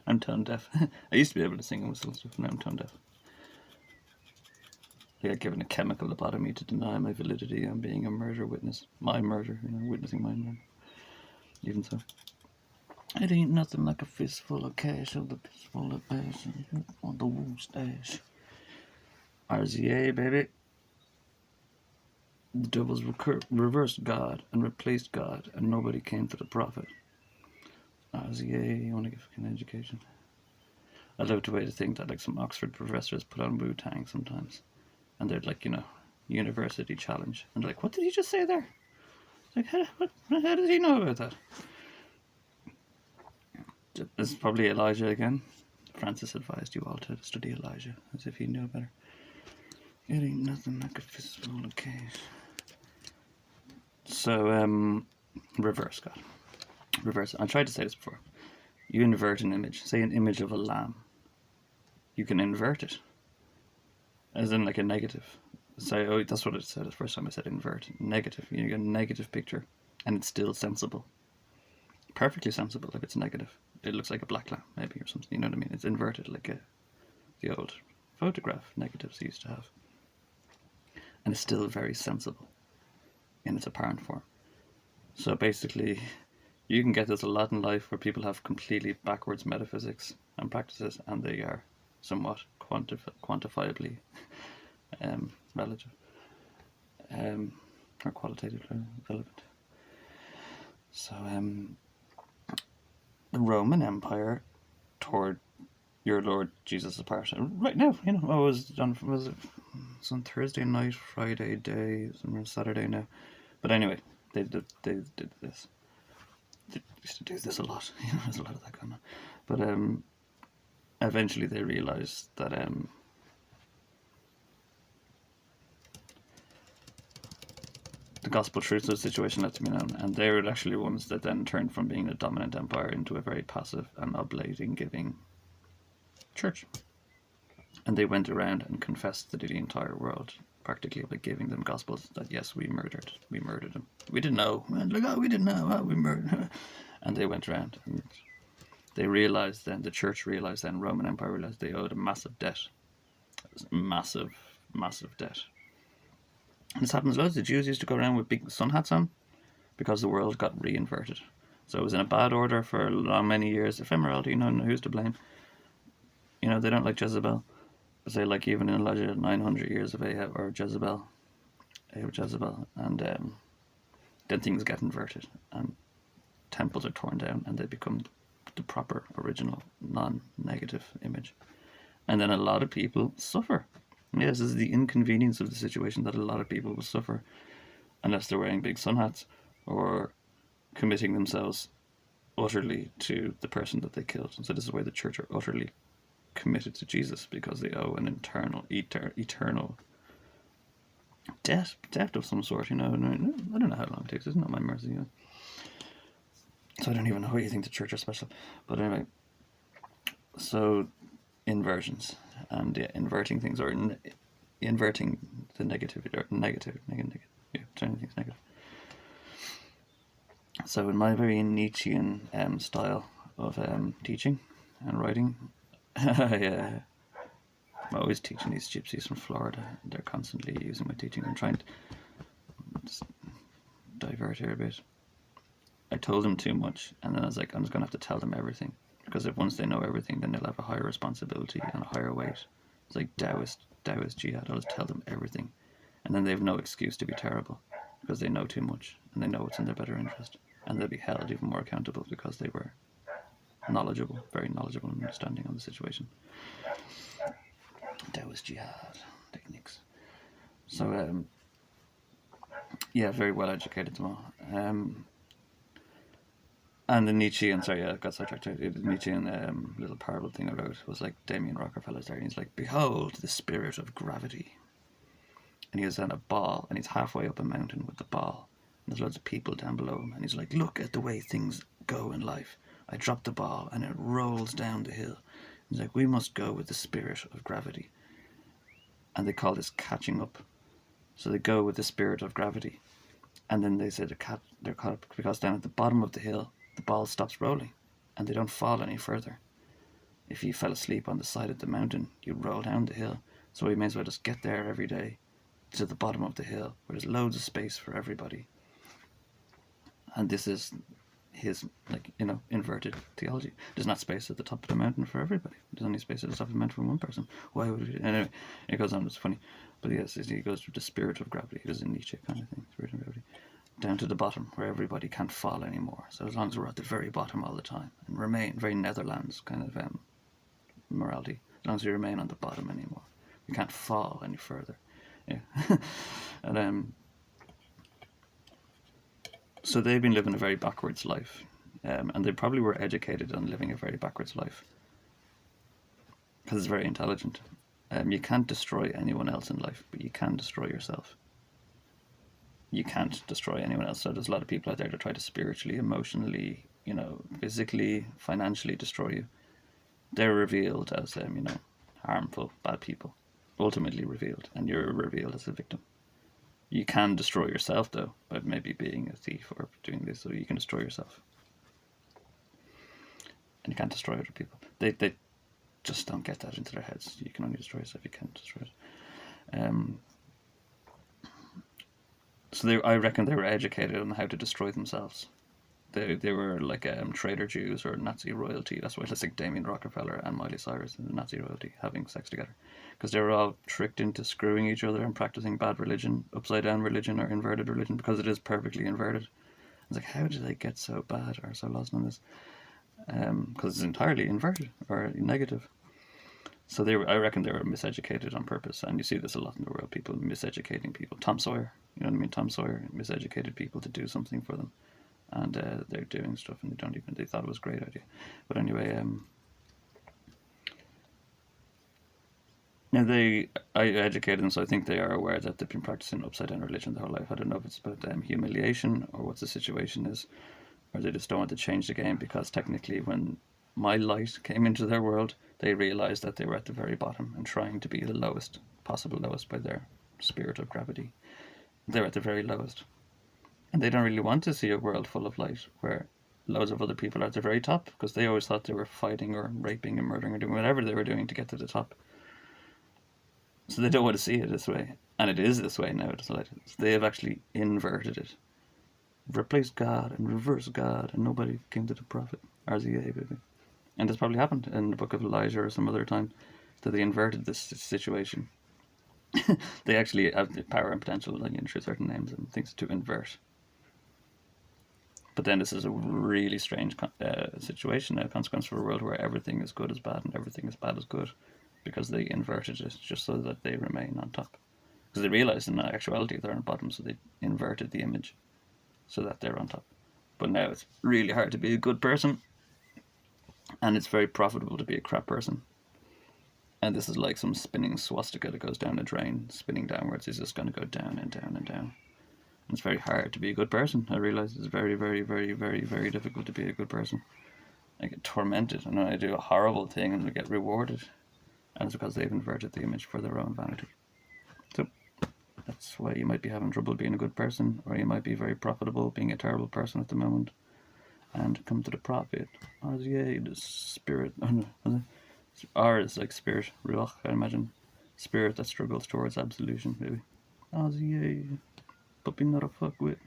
I'm tone deaf. I used to be able to sing and whistle and stuff, now I'm tone deaf. I got given a chemical lobotomy to deny my validity on being a murder witness. My murder, witnessing my murder. Even so. It ain't nothing like a fistful of cash or the fistful of passion on the woo stash. RZA, baby. The devils reversed God and replaced God, and nobody came to the prophet. RZA, you want to give an education? I love the way to think that like some Oxford professors put on Wu-Tang sometimes, and they're like, university challenge, and they're like, what did he just say there? Like, how did he know about that? This is probably Elijah again. Francis advised you all to study Elijah, as if he knew better. It ain't nothing like a fistful of cash. So, reverse God. Reverse. I tried to say this before. You invert an image. Say an image of a lamb. You can invert it, as in like a negative. Say, oh, that's what it said the first time I said invert. Negative. You get a negative picture, and it's still sensible. Perfectly sensible if it's negative. It looks like a black lamb, maybe, or something. You know what I mean? It's inverted, like the old photograph negatives used to have. And it's still very sensible in its apparent form. So basically, you can get this a lot in life where people have completely backwards metaphysics and practices, and they are somewhat quantifiably relative or qualitatively relevant. So the Roman Empire toward your Lord Jesus apart. Right now, I was on Thursday night, Friday day, Saturday now. But anyway, they did this. They used to do this a lot. There's a lot of that going on. But eventually they realised that the gospel truth of the situation let to be known, and they were actually ones that then turned from being a dominant empire into a very passive and oblating, giving church. And they went around and confessed to the entire world, practically, by giving them gospels that yes, we murdered them. We didn't know. We didn't know. We murdered. And they went around, and they realized then, the church realized then, Roman Empire realized they owed a massive debt. Massive, massive debt. And this happens loads. The Jews used to go around with big sun hats on because the world got reinverted. So it was in a bad order for many years. Ephemerality, who's to blame? They don't like Jezebel. Say, like, even in Elijah, 900 years of Ahab or Jezebel, and then things get inverted, and temples are torn down, and they become the proper, original, non-negative image. And then a lot of people suffer. Yes, this is the inconvenience of the situation, that a lot of people will suffer unless they're wearing big sun hats or committing themselves utterly to the person that they killed. And so this is why the church are utterly committed to Jesus, because they owe an eternal debt of some sort. I don't know how long it takes. It's not my mercy. So I don't even know why you think the church are special. But anyway, so inversions and inverting things, or inverting the negativity, or negative. Turning things negative. So in my very Nietzschean style of teaching and writing, I'm always teaching these gypsies from Florida. They're constantly using my teaching. I'm trying to just divert here a bit. I told them too much, and then I was like, I'm just going to have to tell them everything, because if once they know everything, then they'll have a higher responsibility and a higher weight. It's like Taoist jihad. I'll just tell them everything, and then they have no excuse to be terrible, because they know too much, and they know what's in their better interest, and they'll be held even more accountable because they were knowledgeable, very knowledgeable and understanding of the situation. Taoist jihad techniques. So, very well educated them all. And the Nietzschean, I got sidetracked. The Nietzschean little parable thing I wrote was like Damien Rockefeller's there, and he's like, behold the spirit of gravity. And he has on a ball, and he's halfway up a mountain with the ball. And there's loads of people down below him, and he's like, look at the way things go in life. I drop the ball, and it rolls down the hill. He's like, we must go with the spirit of gravity. And they call this catching up. So they go with the spirit of gravity. And then they say they're caught up because down at the bottom of the hill, the ball stops rolling, and they don't fall any further. if you fell asleep on the side of the mountain, you'd roll down the hill. So we may as well just get there every day to the bottom of the hill where there's loads of space for everybody. And this is his, inverted theology. There's not space at the top of the mountain for everybody. There's only space at the top of the mountain for one person. Why would we? Anyway, it goes on. It's funny, but yes, he goes with the spirit of gravity. It is a Nietzsche kind of thing. Spirit of gravity, down to the bottom where everybody can't fall anymore. So as long as we're at the very bottom all the time and remain very Netherlands kind of morality. As long as we remain on the bottom anymore, we can't fall any further. Yeah, and so they've been living a very backwards life, and they probably were educated on living a very backwards life because it's very intelligent. You can't destroy anyone else in life, but you can destroy yourself. You can't destroy anyone else. So there's a lot of people out there that try to spiritually, emotionally, physically, financially destroy you. They're revealed as, harmful, bad people, ultimately revealed, and you're revealed as a victim. You can destroy yourself, though, by maybe being a thief or doing this, so you can destroy yourself. And you can't destroy other people. They just don't get that into their heads. You can only destroy yourself, you can't destroy it. So I reckon they were educated on how to destroy themselves. They were like trader Jews or Nazi royalty. That's why it's like Damien Rockefeller and Miley Cyrus and the Nazi royalty having sex together. Because they were all tricked into screwing each other and practicing bad religion, upside down religion or inverted religion, because it is perfectly inverted. It's like, how did they get so bad or so lost in this? Because it's entirely inverted or negative. So I reckon they were miseducated on purpose, and you see this a lot in the world, people miseducating people. Tom Sawyer, you know what I mean? Tom Sawyer miseducated people to do something for them. And they're doing stuff and they thought it was a great idea. But anyway, now I educated them, so I think they are aware that they've been practicing upside down religion their whole life. I don't know if it's about humiliation or what the situation is, or they just don't want to change the game, because technically when my light came into their world, they realized that they were at the very bottom and trying to be the lowest, possible lowest by their spirit of gravity. They're at the very lowest. And they don't really want to see a world full of light where loads of other people are at the very top, because they always thought they were fighting or raping and murdering or doing whatever they were doing to get to the top. So they don't want to see it this way. And it is this way now. So they have actually inverted it. Replaced God and reversed God, and nobody came to the prophet. RZA, baby. And this probably happened in the book of Elijah or some other time, that they inverted this situation. They actually have the power and potential, through certain names and things, to invert. But then this is a really strange situation, a consequence for a world where everything is good as bad and everything is bad as good, because they inverted it just so that they remain on top. Because they realized in actuality they're on bottom, so they inverted the image so that they're on top. But now it's really hard to be a good person, and it's very profitable to be a crap person. And this is like some spinning swastika that goes down a drain, spinning downwards. It's just going to go down and down and down. It's very hard to be a good person. I realize it's very, very, very, very, very difficult to be a good person. I get tormented, and when I do a horrible thing and I get rewarded, and it's because they've inverted the image for their own vanity. So that's why you might be having trouble being a good person, or you might be very profitable being a terrible person at the moment, and come to the prophet. RZA, the spirit. R is like spirit, ruach, I imagine. Spirit that struggles towards absolution, maybe. RZA. Puppy not a fuck with.